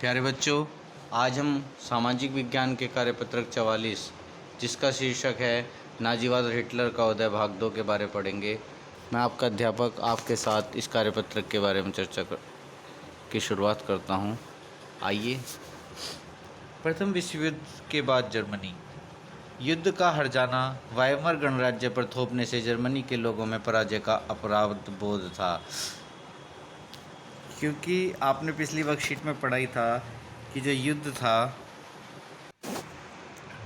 प्यारे बच्चों, आज हम सामाजिक विज्ञान के कार्यपत्रक 44 जिसका शीर्षक है नाजीवाद और हिटलर का उदय भाग 2 के बारे में पढ़ेंगे। मैं आपका अध्यापक आपके साथ इस कार्यपत्रक के बारे में चर्चा की शुरुआत करता हूं। आइए। प्रथम विश्व युद्ध के बाद जर्मनी। युद्ध का हर जाना वाइमर गणराज्य पर थोपने से जर्मनी के लोगों में पराजय का अपराध बोध था, क्योंकि आपने पिछली वर्कशीट में पढ़ा ही था कि जो युद्ध था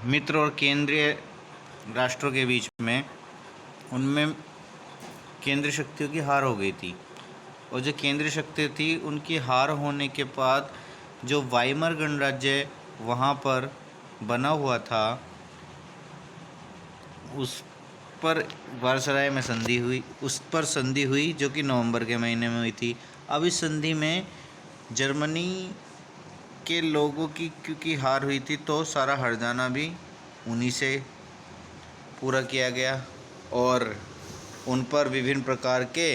मित्र और केंद्रीय राष्ट्रों के बीच में, उनमें केंद्रीय शक्तियों की हार हो गई थी। और जो केंद्रीय शक्ति थी उनकी हार होने के बाद जो वाइमर गणराज्य वहाँ पर बना हुआ था, उस पर वारसराय में संधि हुई जो कि नवंबर के महीने में हुई थी। अब इस संधि में जर्मनी के लोगों की क्योंकि हार हुई थी, तो सारा हर्जाना भी उन्हीं से पूरा किया गया और उन पर विभिन्न प्रकार के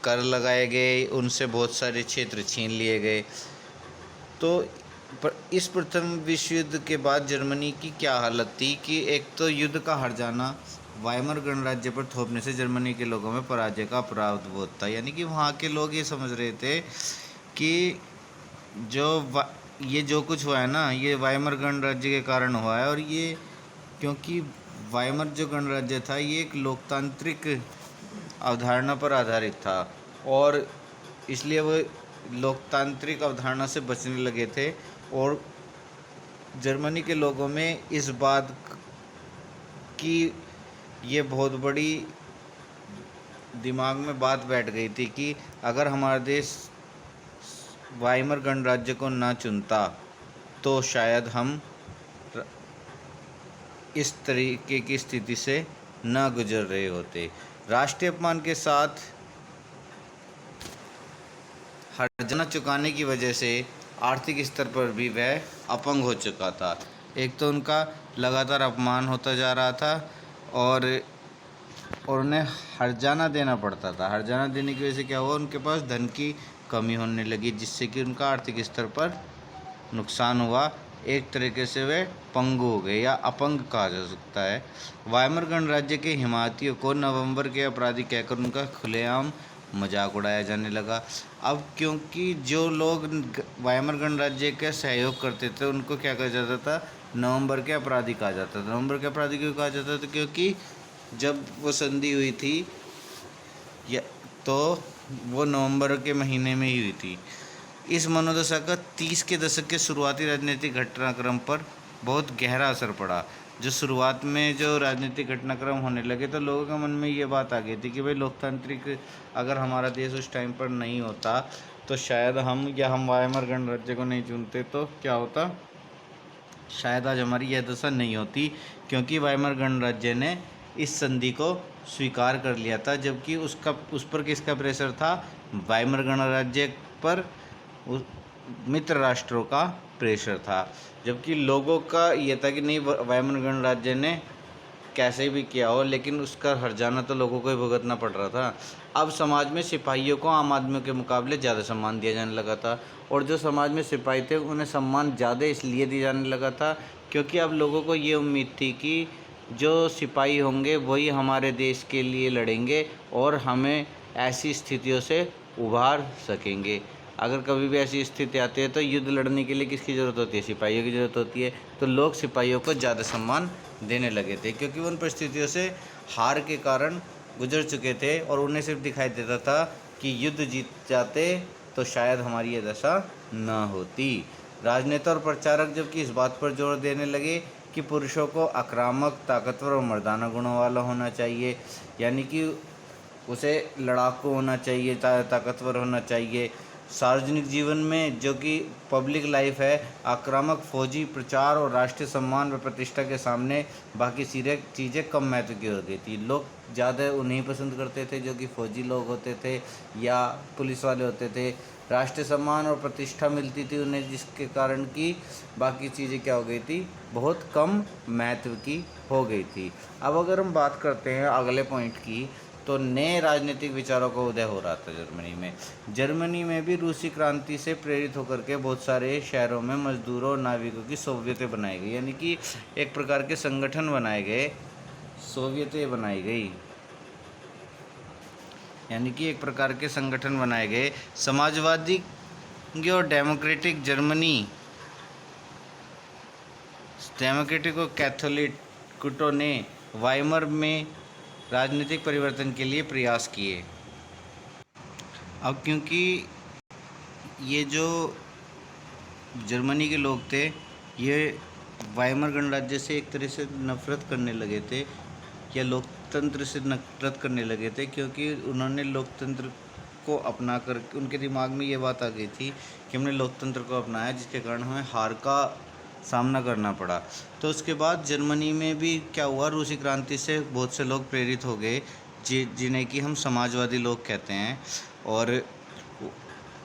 कर लगाए गए, उनसे बहुत सारे क्षेत्र छीन लिए गए। तो इस प्रथम विश्व युद्ध के बाद जर्मनी की क्या हालत थी कि एक तो युद्ध का हार जाना वाइमर गणराज्य पर थोपने से जर्मनी के लोगों में पराजय का अपराध बोध था। यानी कि वहाँ के लोग ये समझ रहे थे कि ये जो कुछ हुआ है ना, ये वाइमर गणराज्य के कारण हुआ है। और ये क्योंकि वाइमर जो गणराज्य था ये एक लोकतांत्रिक अवधारणा पर आधारित था और इसलिए वो लोकतांत्रिक अवधारणा से बचने लगे थे। और जर्मनी के लोगों में इस बात की ये बहुत बड़ी दिमाग में बात बैठ गई थी कि अगर हमारा देश वाइमर गणराज्य को ना चुनता तो शायद हम इस तरीके की स्थिति से न गुजर रहे होते। राष्ट्रीय अपमान के साथ हर्जाना चुकाने की वजह से आर्थिक स्तर पर भी वह अपंग हो चुका था। एक तो उनका लगातार अपमान होता जा रहा था और उन्हें हर्जाना देना पड़ता था। हर्जाना देने की वजह से क्या हुआ, उनके पास धन की कमी होने लगी, जिससे कि उनका आर्थिक स्तर पर नुकसान हुआ। एक तरीके से वे पंगु हो गए या अपंग कहा जा सकता है। वाइमर गणराज्य के हिमायतियों को नवंबर के अपराधी कहकर उनका खुलेआम मजाक उड़ाया जाने लगा। अब क्योंकि जो लोग वाइमर गणराज्य का सहयोग करते थे उनको क्या कहा जाता था, नवंबर के अपराधी कहा जाता था। नवंबर के अपराधी क्यों कहा जाता था, क्योंकि जब वो संधि हुई थी तो वो नवंबर के महीने में ही हुई थी। इस मनोदशा का 30 के दशक के शुरुआती राजनीतिक घटनाक्रम पर बहुत गहरा असर पड़ा। जो शुरुआत में जो राजनीतिक घटनाक्रम होने लगे तो लोगों के मन में ये बात आ गई थी कि भाई लोकतांत्रिक अगर हमारा देश उस टाइम पर नहीं होता तो शायद हम वाइमर गणराज्य को नहीं चुनते तो क्या होता, शायद आज हमारी यह दशा नहीं होती, क्योंकि वाइमर गणराज्य ने इस संधि को स्वीकार कर लिया था। जबकि उस पर किसका प्रेशर था, वाइमर गणराज्य पर मित्र राष्ट्रों का प्रेशर था। जबकि लोगों का यह था कि नहीं, वाइमर गणराज्य ने कैसे भी किया हो लेकिन उसका हर्जाना तो लोगों को ही भुगतना पड़ रहा था। अब समाज में सिपाहियों को आम आदमियों के मुकाबले ज़्यादा सम्मान दिया जाने लगा था। और जो समाज में सिपाही थे उन्हें सम्मान ज़्यादा इसलिए दिया जाने लगा था क्योंकि अब लोगों को ये उम्मीद थी कि जो सिपाही होंगे वही हमारे देश के लिए लड़ेंगे और हमें ऐसी स्थितियों से उभार सकेंगे। अगर कभी भी ऐसी स्थिति आती है तो युद्ध लड़ने के लिए किसकी ज़रूरत होती है, सिपाहियों की ज़रूरत होती है। तो लोग सिपाहियों को ज़्यादा सम्मान देने लगे थे क्योंकि उन परिस्थितियों से हार के कारण गुजर चुके थे और उन्हें सिर्फ दिखाई देता था कि युद्ध जीत जाते तो शायद हमारी ये दशा न होती। राजनेता और प्रचारक जबकि इस बात पर जोर देने लगे कि पुरुषों को आक्रामक, ताकतवर और मर्दाना गुणों वाला होना चाहिए, यानी कि उसे लड़ाकू होना चाहिए, ताकतवर होना चाहिए। सार्वजनिक जीवन में जो कि पब्लिक लाइफ है, आक्रामक फौजी प्रचार और राष्ट्रीय सम्मान व प्रतिष्ठा के सामने बाकी चीज़ें कम महत्व की हो गई थी। लोग ज़्यादा उन्हें पसंद करते थे जो कि फौजी लोग होते थे या पुलिस वाले होते थे। राष्ट्रीय सम्मान और प्रतिष्ठा मिलती थी उन्हें, जिसके कारण कि बाकी चीज़ें क्या हो गई थी, बहुत कम महत्व की हो गई थी। अब अगर हम बात करते हैं अगले पॉइंट की, तो नए राजनीतिक विचारों का उदय हो रहा था जर्मनी में। जर्मनी में भी रूसी क्रांति से प्रेरित होकर के बहुत सारे शहरों में मजदूरों और नाविकों की सोवियतें बनाई गई, यानी कि एक प्रकार के संगठन बनाए गए, सोवियतें बनाई गई, यानी कि एक प्रकार के संगठन बनाए गए। समाजवादी और डेमोक्रेटिक डेमोक्रेटिक और कैथोलिक गुटों ने वाइमर में राजनीतिक परिवर्तन के लिए प्रयास किए। अब क्योंकि ये जो जर्मनी के लोग थे, ये वाइमर गणराज्य से एक तरह से नफरत करने लगे थे, या लोकतंत्र से नफरत करने लगे थे, क्योंकि उन्होंने लोकतंत्र को अपना कर, उनके दिमाग में ये बात आ गई थी कि हमने लोकतंत्र को अपनाया, जिसके कारण हमें हार का सामना करना पड़ा। तो उसके बाद जर्मनी में भी क्या हुआ, रूसी क्रांति से बहुत से लोग प्रेरित हो गए, जिन्हें कि हम समाजवादी लोग कहते हैं। और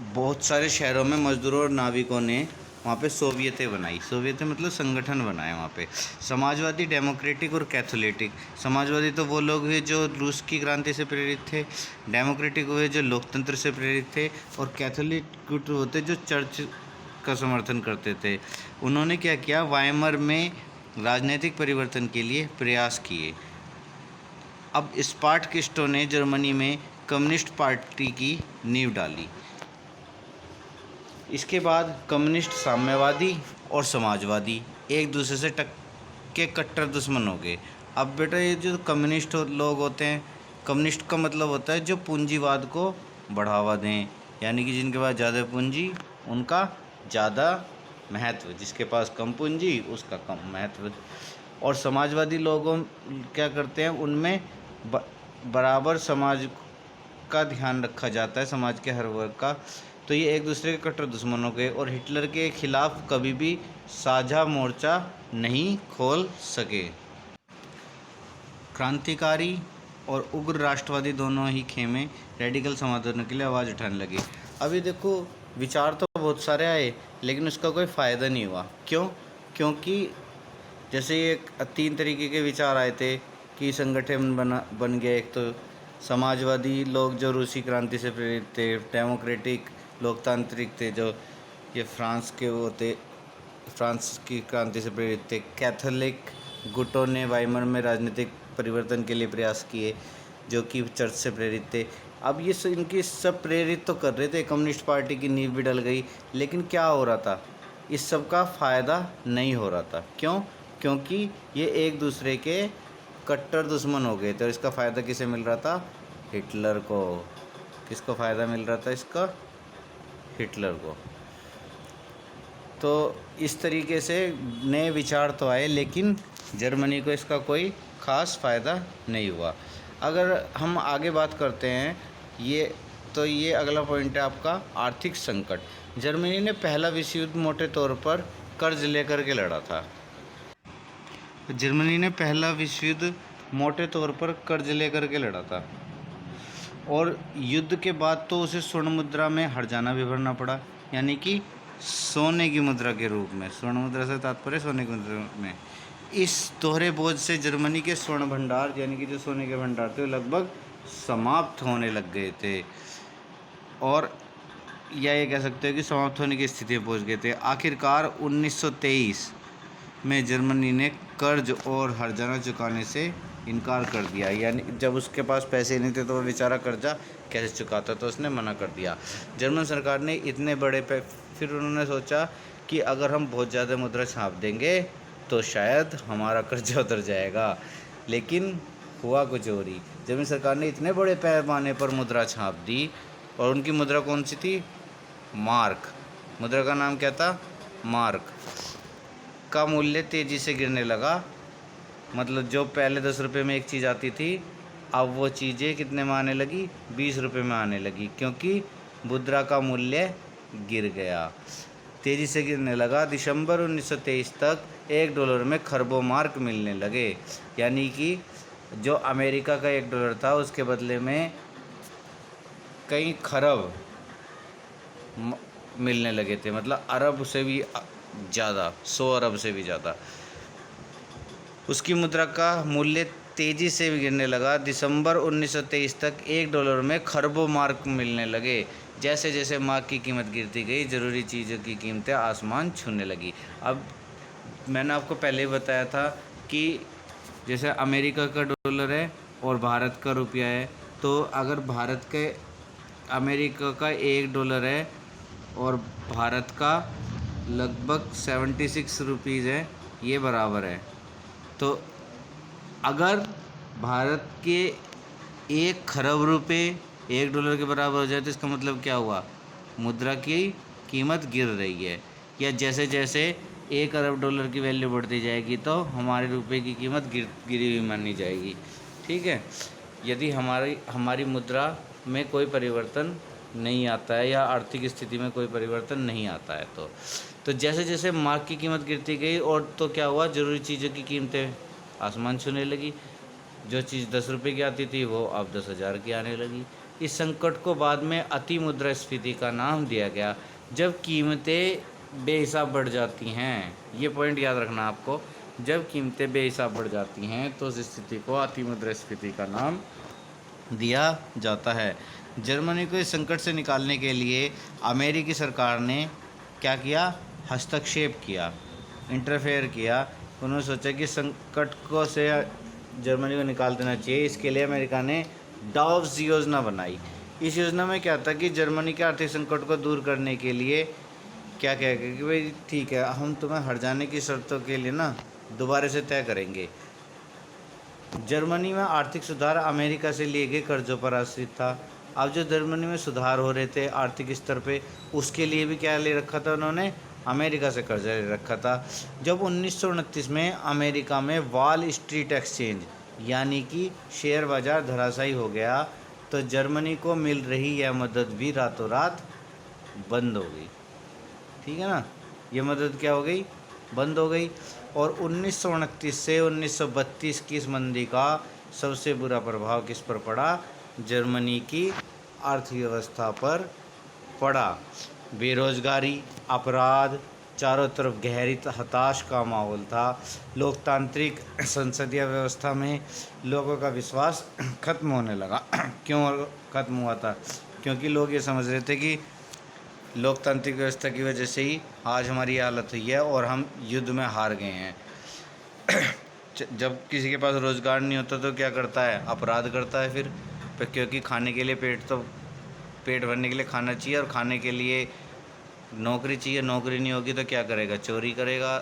बहुत सारे शहरों में मजदूरों और नाविकों ने वहाँ पे सोवियतें बनाई। सोवियतें मतलब संगठन बनाए वहाँ पे। समाजवादी, डेमोक्रेटिक और कैथोलिक। समाजवादी तो वो लोग हुए जो रूस की क्रांति से प्रेरित थे, डेमोक्रेटिक हुए जो लोकतंत्र से प्रेरित थे, और कैथोलिक गुट होते जो चर्च का समर्थन करते थे। उन्होंने क्या किया, वाइमर में राजनीतिक परिवर्तन के लिए प्रयास किए। अब स्पार्टकिस्टों ने जर्मनी में कम्युनिस्ट पार्टी की नींव डाली। इसके बाद कम्युनिस्ट, साम्यवादी और समाजवादी एक दूसरे से के कट्टर दुश्मन हो गए। अब बेटा ये जो कम्युनिस्ट लोग होते हैं, कम्युनिस्ट का मतलब होता है जो पूंजीवाद को बढ़ावा दें, यानी कि जिनके पास ज़्यादा पूंजी उनका ज़्यादा महत्व, जिसके पास कम पूंजी उसका कम महत्व। और समाजवादी लोगों क्या करते हैं, उनमें बराबर समाज का ध्यान रखा जाता है, समाज के हर वर्ग का। तो ये एक दूसरे के कट्टर दुश्मन हो गए और हिटलर के खिलाफ कभी भी साझा मोर्चा नहीं खोल सके। क्रांतिकारी और उग्र राष्ट्रवादी दोनों ही खेमे रेडिकल समाधान के लिए आवाज़ उठाने लगे। अभी देखो, विचार तो बहुत सारे आए लेकिन उसका कोई फ़ायदा नहीं हुआ। क्यों? क्योंकि जैसे एक 3 तरीके के विचार आए थे कि संगठन बन गए। एक तो समाजवादी लोग जो रूसी क्रांति से प्रेरित थे, डेमोक्रेटिक लोकतांत्रिक थे जो ये फ्रांस के वो थे, फ्रांस की क्रांति से प्रेरित थे। कैथोलिक गुटों ने वाइमर में राजनीतिक परिवर्तन के लिए प्रयास किए जो कि चर्च से प्रेरित थे। अब ये इनकी सब प्रेरित तो कर रहे थे, कम्युनिस्ट पार्टी की नींव भी डल गई, लेकिन क्या हो रहा था, इस सब का फ़ायदा नहीं हो रहा था। क्यों? क्योंकि ये एक दूसरे के कट्टर दुश्मन हो गए थे। और इसका फ़ायदा किसे मिल रहा था? हिटलर को। किसको फ़ायदा मिल रहा था इसका? हिटलर को। तो इस तरीके से नए विचार तो आए लेकिन जर्मनी को इसका कोई ख़ास फ़ायदा नहीं हुआ। अगर हम आगे बात करते हैं, ये अगला पॉइंट है आपका आर्थिक संकट। जर्मनी ने पहला विश्व युद्ध मोटे तौर पर कर्ज लेकर के लड़ा था। जर्मनी ने पहला विश्व युद्ध मोटे तौर पर कर्ज लेकर के लड़ा था और युद्ध के बाद तो उसे स्वर्ण मुद्रा में हर्जाना भी भरना पड़ा, यानी कि सोने की मुद्रा के रूप में। स्वर्ण मुद्रा से तात्पर्य सोने की मुद्रा में। इस दोहरे बोझ से जर्मनी के स्वर्ण भंडार, यानी कि जो सोने के भंडार थे, लगभग समाप्त होने लग गए थे, और या ये कह सकते हो कि समाप्त होने की स्थिति में पहुंच गए थे। आखिरकार 1923 में जर्मनी ने कर्ज और हर्जाना चुकाने से इनकार कर दिया। यानी जब उसके पास पैसे नहीं थे तो वो बेचारा कर्जा कैसे चुकाता, तो उसने मना कर दिया। जर्मन सरकार ने इतने बड़े फिर उन्होंने सोचा कि अगर हम बहुत ज़्यादा मुद्रा छाप देंगे तो शायद हमारा कर्जा उतर जाएगा, लेकिन हुआ कुछ और ही। जर्मन सरकार ने इतने बड़े पैमाने पर मुद्रा छाप दी, और उनकी मुद्रा कौन सी थी? मार्क। मुद्रा का नाम क्या था? मार्क। का मूल्य तेज़ी से गिरने लगा। मतलब जो पहले 10 रुपये में एक चीज़ आती थी, अब वो चीज़ें कितने में आने लगी? 20 रुपये में आने लगी, क्योंकि मुद्रा का मूल्य गिर गया, तेज़ी से गिरने लगा। दिसंबर 1923 तक $1 में खरबों मार्क मिलने लगे, यानी कि जो अमेरिका का $1 था उसके बदले में कई खरब मिलने लगे थे। मतलब अरब से भी ज़्यादा, 100 अरब से भी ज़्यादा। उसकी मुद्रा का मूल्य तेज़ी से गिरने लगा। दिसंबर 1923 तक $1 में खरबों मार्क मिलने लगे। जैसे जैसे मार्क की कीमत गिरती गई, ज़रूरी चीज़ों की कीमतें आसमान छूने लगी। अब मैंने आपको पहले ही बताया था कि जैसे अमेरिका का डॉलर है और भारत का रुपया है, तो अगर अमेरिका का $1 है और भारत का लगभग 76 रुपीज़ है, ये बराबर है। तो अगर भारत के 1 खरब रुपए $1 के बराबर हो जाए तो इसका मतलब क्या हुआ? मुद्रा की कीमत गिर रही है। या जैसे जैसे $1 अरब की वैल्यू बढ़ती जाएगी तो हमारे रुपए की कीमत गिरी हुई मानी जाएगी। ठीक है, यदि हमारी मुद्रा में कोई परिवर्तन नहीं आता है या आर्थिक स्थिति में कोई परिवर्तन नहीं आता है तो जैसे जैसे मार्क की कीमत गिरती गई और तो क्या हुआ, ज़रूरी चीज़ों की कीमतें आसमान छूने लगी। जो चीज़ $10 की आती थी वो अब 10,000 की आने लगी। इस संकट को बाद में अति मुद्रास्फीति का नाम दिया गया। जब कीमतें बेहिसाब बढ़ जाती हैं, ये पॉइंट याद रखना आपको, जब कीमतें बेहिसाब बढ़ जाती हैं तो उस स्थिति को अति मुद्रास्फीति का नाम दिया जाता है। जर्मनी को इस संकट से निकालने के लिए अमेरिकी सरकार ने क्या किया? हस्तक्षेप किया, इंटरफेयर किया। उन्होंने सोचा कि संकट को से जर्मनी को निकाल देना चाहिए। इसके लिए अमेरिका ने डाव्स योजना बनाई। इस योजना में क्या था कि जर्मनी के आर्थिक संकट को दूर करने के लिए क्या कहा गया कि भाई ठीक है, हम तुम्हें हट जाने की शर्तों के लिए ना दोबारा से तय करेंगे। जर्मनी में आर्थिक सुधार अमेरिका से लिए गए कर्जों पर आश्रित था। अब जो जर्मनी में सुधार हो रहे थे आर्थिक स्तर पे, उसके लिए भी क्या ले रखा था उन्होंने? अमेरिका से कर्जा ले रखा था। जब 1929 में अमेरिका में वॉल स्ट्रीट एक्सचेंज यानी कि शेयर बाजार धराशायी हो गया तो जर्मनी को मिल रही यह मदद भी रातों रात बंद हो गई। ठीक है ना, ये मदद क्या हो गई? बंद हो गई। और 1929 से 1932 की इस मंदी का सबसे बुरा प्रभाव किस पर पड़ा? जर्मनी की अर्थव्यवस्था पर पड़ा। बेरोजगारी, अपराध, चारों तरफ गहरी हताश का माहौल था। लोकतांत्रिक संसदीय व्यवस्था में लोगों का विश्वास खत्म होने लगा। क्यों खत्म हुआ था? क्योंकि लोग ये समझ रहे थे कि लोकतांत्रिक व्यवस्था की वजह से ही आज हमारी हालत हुई है और हम युद्ध में हार गए हैं। जब किसी के पास रोज़गार नहीं होता तो क्या करता है? अपराध करता है फिर क्योंकि खाने के लिए पेट भरने के लिए खाना चाहिए और खाने के लिए नौकरी चाहिए। नौकरी नहीं होगी तो क्या करेगा? चोरी करेगा।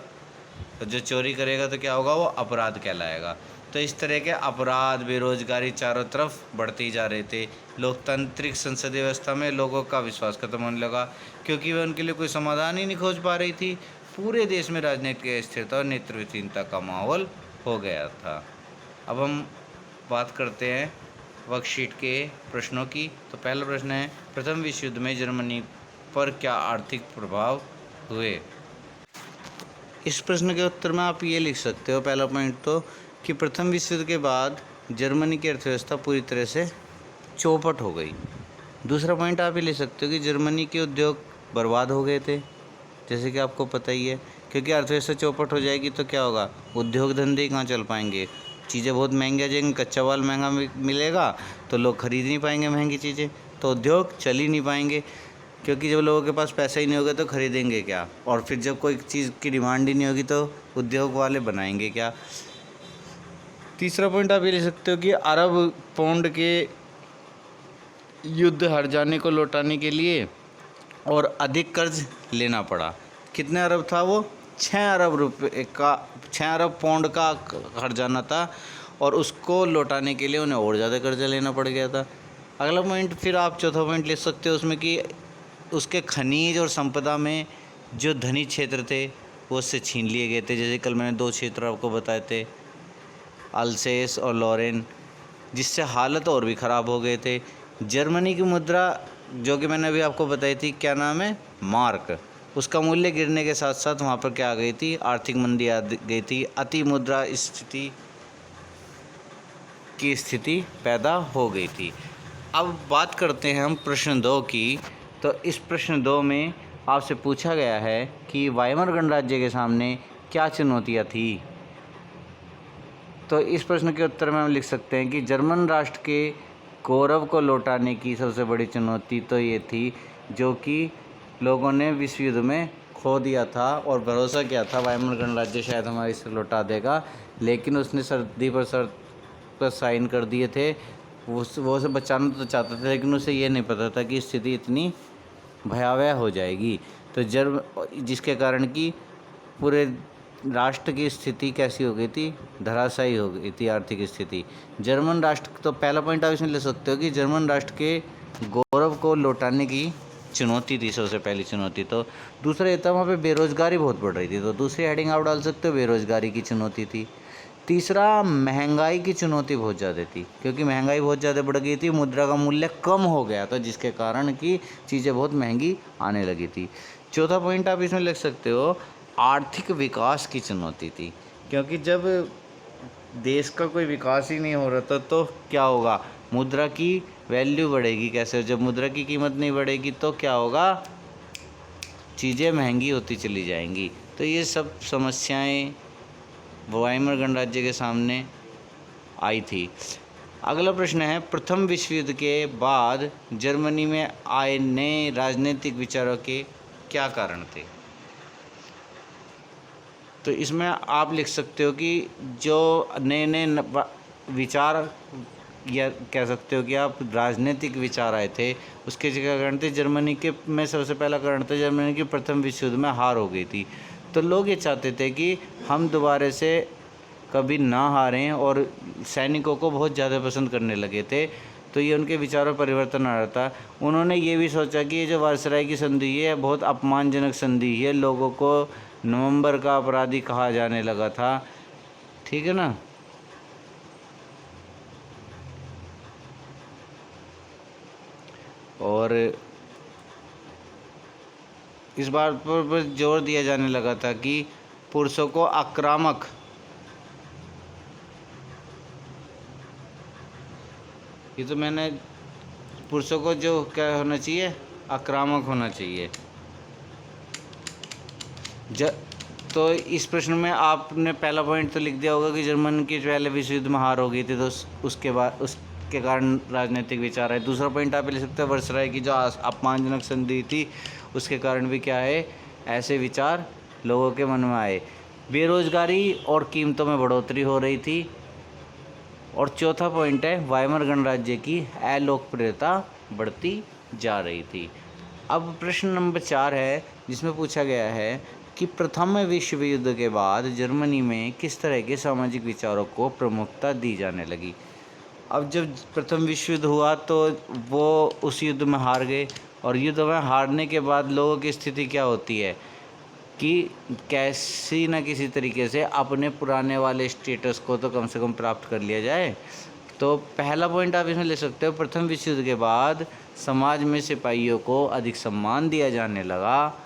तो जो चोरी करेगा तो क्या होगा? वो अपराध कहलाएगा। तो इस तरह के अपराध, बेरोजगारी चारों तरफ बढ़ते ही जा रहे थे। लोकतांत्रिक संसदीय व्यवस्था में लोगों का विश्वास खत्म होने लगा क्योंकि वह उनके लिए कोई समाधान ही नहीं खोज पा रही थी। पूरे देश में राजनीतिक अस्थिरता और नेतृत्वहीनता का माहौल हो गया था। अब हम बात करते हैं वर्कशीट के प्रश्नों की। तो पहला प्रश्न है, प्रथम विश्व युद्ध में जर्मनी पर क्या आर्थिक प्रभाव हुए? इस प्रश्न के उत्तर में आप ये लिख सकते हो, पहला पॉइंट तो कि प्रथम विश्व युद्ध के बाद जर्मनी की अर्थव्यवस्था पूरी तरह से चौपट हो गई। दूसरा पॉइंट आप ये ले सकते हो कि जर्मनी के उद्योग बर्बाद हो गए थे, जैसे कि आपको पता ही है। क्योंकि अर्थव्यवस्था चौपट हो जाएगी तो क्या होगा? उद्योग धंधे कहाँ चल पाएंगे? चीज़ें बहुत महंगी आ जाएंगी, कच्चा माल महंगा मिलेगा तो लोग खरीद नहीं पाएंगे महंगी चीज़ें, तो उद्योग चल ही नहीं पाएंगे। क्योंकि जब लोगों के पास पैसा ही नहीं होगा तो खरीदेंगे क्या? और फिर जब कोई चीज़ की डिमांड ही नहीं होगी तो उद्योग वाले बनाएंगे क्या? तीसरा पॉइंट आप ये ले सकते हो कि अरब पौंड के युद्ध हार जाने को लौटाने के लिए और अधिक कर्ज लेना पड़ा। कितने अरब था वो? 6 अरब रुपये का, 6 अरब पौंड का हार जाना था और उसको लौटाने के लिए उन्हें और ज़्यादा कर्जा लेना पड़ गया था। अगला पॉइंट फिर आप चौथा पॉइंट ले सकते हो उसमें कि उसके खनिज और संपदा में जो धनी क्षेत्र थे वो उससे छीन लिए गए थे। जैसे कल मैंने 2 क्षेत्र आपको बताए थे, अल्सेस और लॉरेन, जिससे हालत और भी ख़राब हो गए थे। जर्मनी की मुद्रा जो कि मैंने अभी आपको बताई थी, क्या नाम है? मार्क। उसका मूल्य गिरने के साथ साथ वहाँ पर क्या आ गई थी? आर्थिक मंदी आ गई थी। अति मुद्रा स्थिति पैदा हो गई थी। अब बात करते हैं हम प्रश्न 2 की। तो इस प्रश्न 2 में आपसे पूछा गया है कि वाइमर गणराज्य के सामने क्या चुनौतियाँ थी? तो इस प्रश्न के उत्तर में हम लिख सकते हैं कि जर्मन राष्ट्र के गौरव को लौटाने की सबसे बड़ी चुनौती तो ये थी जो कि लोगों ने विश्व युद्ध में खो दिया था और भरोसा किया था वाइमर गणराज्य शायद हमारे इसे लौटा देगा, लेकिन उसने शर्त पर साइन कर दिए थे। वो उसे बचाना तो चाहता था, लेकिन उसे ये नहीं पता था कि स्थिति इतनी भयावह हो जाएगी। तो जिसके कारण कि पूरे राष्ट्र की स्थिति कैसी हो गई थी, धराशायी हो गई थी आर्थिक स्थिति। जर्मन राष्ट्र, तो पहला पॉइंट आप इसमें ले सकते हो कि जर्मन राष्ट्र के गौरव को लौटाने की चुनौती थी सबसे पहली चुनौती। तो दूसरा ये था वहाँ पे बेरोजगारी बहुत बढ़ रही थी, तो दूसरी हेडिंग आप डाल सकते हो बेरोजगारी की चुनौती थी। तीसरा, महंगाई की चुनौती बहुत ज़्यादा थी, क्योंकि महंगाई बहुत ज़्यादा बढ़ गई थी, मुद्रा का मूल्य कम हो गया था, जिसके कारण कि चीज़ें बहुत महंगी आने लगी थी। चौथा पॉइंट आप इसमें लिख सकते हो आर्थिक विकास की चुनौती थी, क्योंकि जब देश का कोई विकास ही नहीं हो रहा था तो क्या होगा, मुद्रा की वैल्यू बढ़ेगी कैसे? जब मुद्रा की कीमत नहीं बढ़ेगी तो क्या होगा, चीज़ें महंगी होती चली जाएंगी। तो ये सब समस्याएं वाइमर गणराज्य के सामने आई थी। अगला प्रश्न है, प्रथम विश्व युद्ध के बाद जर्मनी में आए नए राजनीतिक विचारों के क्या कारण थे? तो इसमें आप लिख सकते हो कि जो नए नए विचार, या कह सकते हो कि आप राजनीतिक विचार आए थे, उसके क्या कारण थे? जर्मनी के में सबसे पहला कारण था जर्मनी की प्रथम विश्व युद्ध में हार हो गई थी। तो लोग ये चाहते थे कि हम दोबारा से कभी ना हारें, और सैनिकों को बहुत ज़्यादा पसंद करने लगे थे। तो ये उनके विचारों परिवर्तन आ रहा था। उन्होंने ये भी सोचा कि ये जो वायसराय की संधि है बहुत अपमानजनक संधि है, लोगों को नवंबर का अपराधी कहा जाने लगा था, ठीक है ना। और इस बात पर जोर दिया जाने लगा था कि पुरुषों को आक्रामक, ये तो मैंने, पुरुषों को जो क्या होना चाहिए, आक्रामक होना चाहिए। तो इस प्रश्न में आपने पहला पॉइंट तो लिख दिया होगा कि जर्मन की पहले विश्व युद्ध में हार हो गई थी, तो उसके बाद उसके कारण राजनीतिक विचार है। दूसरा पॉइंट आप लिख सकते हैं वर्सराय की जो अपमानजनक संधि थी उसके कारण भी क्या है, ऐसे विचार लोगों के मन में आए। बेरोजगारी और कीमतों में बढ़ोतरी हो रही थी। और चौथा पॉइंट है वाइमर गणराज्य की अलोकप्रियता बढ़ती जा रही थी। अब प्रश्न नंबर 4 है, जिसमें पूछा गया है कि प्रथम विश्व युद्ध के बाद जर्मनी में किस तरह के सामाजिक विचारों को प्रमुखता दी जाने लगी। अब जब प्रथम विश्व युद्ध हुआ तो वो उस युद्ध में हार गए, और युद्ध में हारने के बाद लोगों की स्थिति क्या होती है कि कैसी न किसी तरीके से अपने पुराने वाले स्टेटस को तो कम से कम प्राप्त कर लिया जाए। तो पहला पॉइंट आप इसमें ले सकते हो, प्रथम विश्व युद्ध के बाद समाज में सिपाहियों को अधिक सम्मान दिया जाने लगा।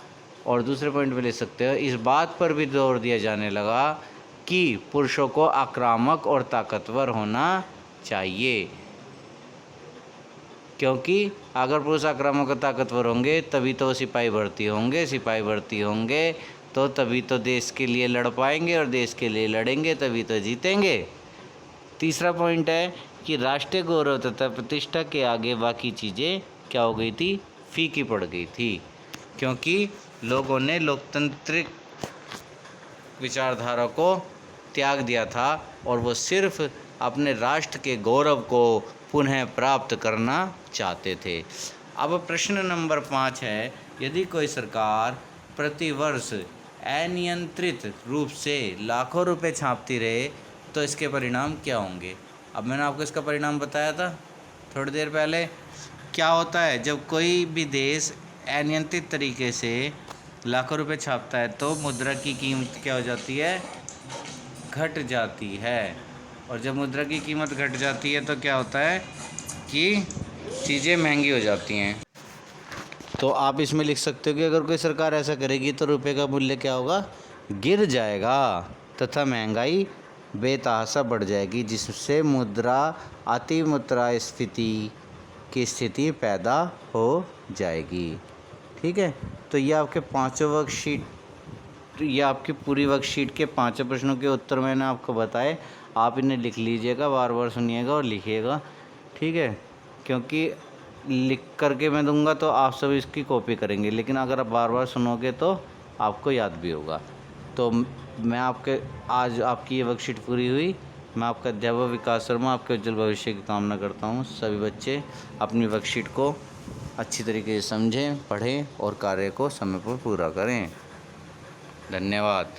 और दूसरे पॉइंट पे ले सकते हो, इस बात पर भी जोर दिया जाने लगा कि पुरुषों को आक्रामक और ताकतवर होना चाहिए, क्योंकि अगर पुरुष आक्रामक और ताकतवर होंगे तभी तो सिपाही भर्ती होंगे, सिपाही भर्ती होंगे तो तभी तो देश के लिए लड़ पाएंगे, और देश के लिए लड़ेंगे तभी तो जीतेंगे। तीसरा पॉइंट है कि राष्ट्रीय गौरव तथा प्रतिष्ठा के आगे बाकी चीज़ें क्या हो गई थी, फीकी पड़ गई थी, क्योंकि लोगों ने लोकतांत्रिक विचारधारा को त्याग दिया था और वो सिर्फ अपने राष्ट्र के गौरव को पुनः प्राप्त करना चाहते थे। अब प्रश्न नंबर 5 है, यदि कोई सरकार प्रतिवर्ष अनियंत्रित रूप से लाखों रुपए छापती रहे तो इसके परिणाम क्या होंगे? अब मैंने आपको इसका परिणाम बताया था थोड़ी देर पहले। क्या होता है जब कोई भी देश अनियंत्रित तरीके से लाखों रुपए छापता है तो मुद्रा की कीमत क्या हो जाती है, घट जाती है। और जब मुद्रा की कीमत घट जाती है तो क्या होता है कि चीज़ें महंगी हो जाती हैं। तो आप इसमें लिख सकते हो कि अगर कोई सरकार ऐसा करेगी तो रुपए का मूल्य क्या होगा, गिर जाएगा तथा महंगाई बेतहाशा बढ़ जाएगी, जिससे अति मुद्रास्फीति की स्थिति पैदा हो जाएगी। ठीक है, तो ये आपके पांचों वर्कशीट, ये आपकी पूरी वर्कशीट के 5 प्रश्नों के उत्तर मैंने आपको बताए। आप इन्हें लिख लीजिएगा, बार बार सुनिएगा और लिखिएगा, ठीक है। क्योंकि लिख करके मैं दूंगा तो आप सब इसकी कॉपी करेंगे, लेकिन अगर आप बार बार सुनोगे तो आपको याद भी होगा। तो मैं आज आपकी ये वर्कशीट पूरी हुई। मैं आपका अध्यापक विकास शर्मा आपके उज्जवल भविष्य की कामना करता हूँ। सभी बच्चे अपनी वर्कशीट को अच्छी तरीके से समझें, पढ़ें और कार्य को समय पर पूरा करें। धन्यवाद।